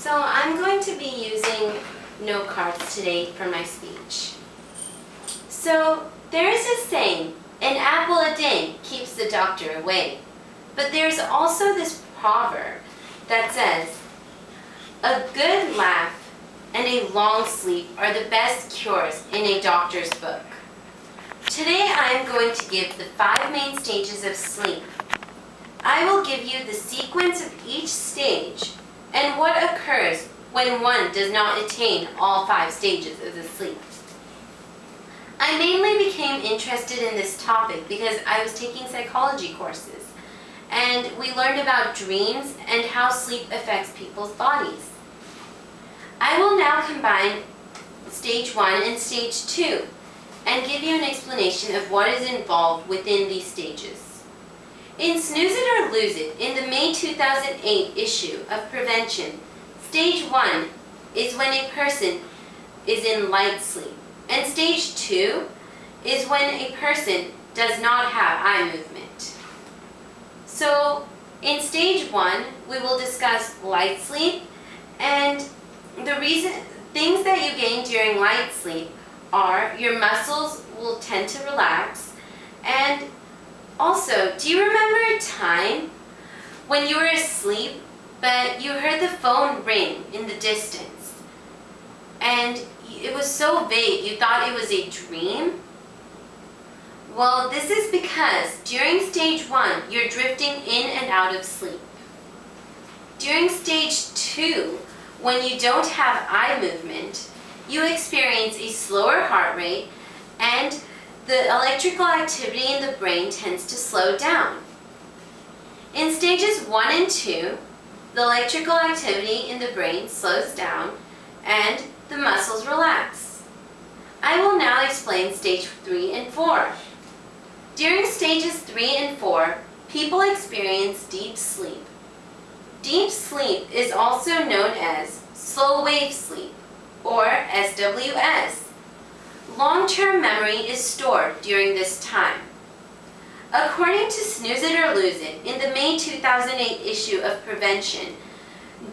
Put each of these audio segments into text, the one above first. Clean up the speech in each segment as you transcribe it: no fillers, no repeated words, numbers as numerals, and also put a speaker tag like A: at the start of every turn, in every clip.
A: So I'm going to be using note cards today for my speech. So there is a saying, an apple a day keeps the doctor away. But there's also this proverb that says, a good laugh and a long sleep are the best cures in a doctor's book. Today I am going to give the 5 main stages of sleep. I will give you the sequence of each stage and what occurs when one does not attain all 5 stages of the sleep. I mainly became interested in this topic because I was taking psychology courses, and we learned about dreams and how sleep affects people's bodies. I will now combine stage 1 and stage 2 and give you an explanation of what is involved within these stages. In Snooze It or Lose It, in the May 2008 issue of Prevention, stage 1 is when a person is in light sleep, and stage 2 is when a person does not have eye movement. So in stage 1, we will discuss light sleep, and things that you gain during light sleep are your muscles will tend to relax. And also, do you remember a time when you were asleep but you heard the phone ring in the distance and it was so vague you thought it was a dream? Well, this is because during stage 1 you're drifting in and out of sleep. During stage 2, when you don't have eye movement, you experience a slower heart rate and the electrical activity in the brain tends to slow down. In stages 1 and 2, the electrical activity in the brain slows down and the muscles relax. I will now explain stage 3 and 4. During stages 3 and 4, people experience deep sleep. Deep sleep is also known as slow wave sleep, or SWS. Long-term memory is stored during this time. According to Snooze It or Lose It, in the May 2008 issue of Prevention,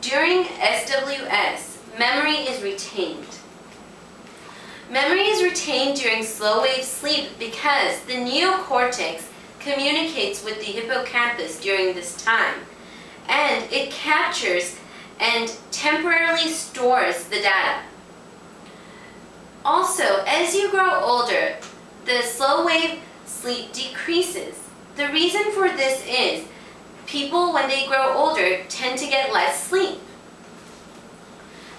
A: during SWS, memory is retained. Memory is retained during slow wave sleep because the neocortex communicates with the hippocampus during this time, and it captures and temporarily stores the data. Also, as you grow older, the slow wave sleep decreases. The reason for this is people, when they grow older, tend to get less sleep.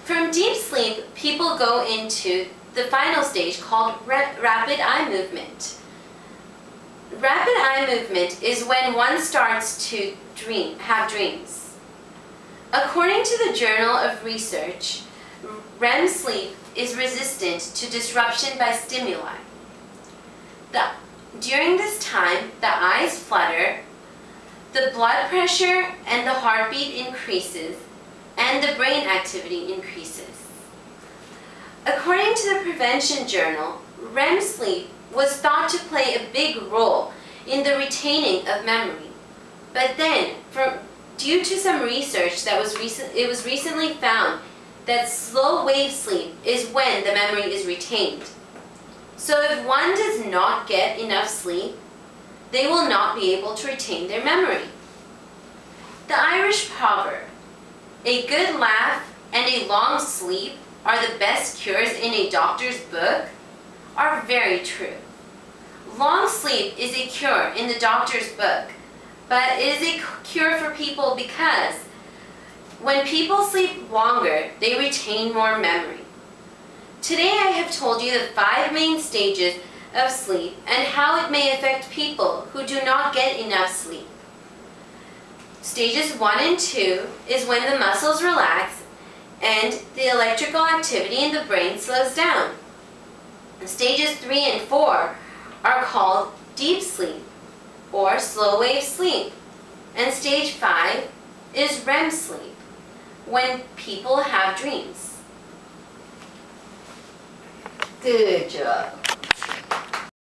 A: From deep sleep, people go into the final stage called rapid eye movement. Rapid eye movement is when one starts to have dreams. According to the Journal of Research, REM sleep is resistant to disruption by stimuli. During this time, the eyes flutter, the blood pressure and the heartbeat increases, and the brain activity increases. According to the Prevention Journal, REM sleep was thought to play a big role in the retaining of memory. But then, due to some research that was recently found that slow wave sleep is when the memory is retained. So if one does not get enough sleep, they will not be able to retain their memory. The Irish proverb, a good laugh and a long sleep are the best cures in a doctor's book, are very true. Long sleep is a cure in the doctor's book, but it is a cure for people because when people sleep longer, they retain more memory. Today I have told you the 5 main stages of sleep and how it may affect people who do not get enough sleep. Stages 1 and 2 is when the muscles relax and the electrical activity in the brain slows down. Stages 3 and 4 are called deep sleep or slow wave sleep, and stage 5 is REM sleep, when people have dreams.
B: Good job.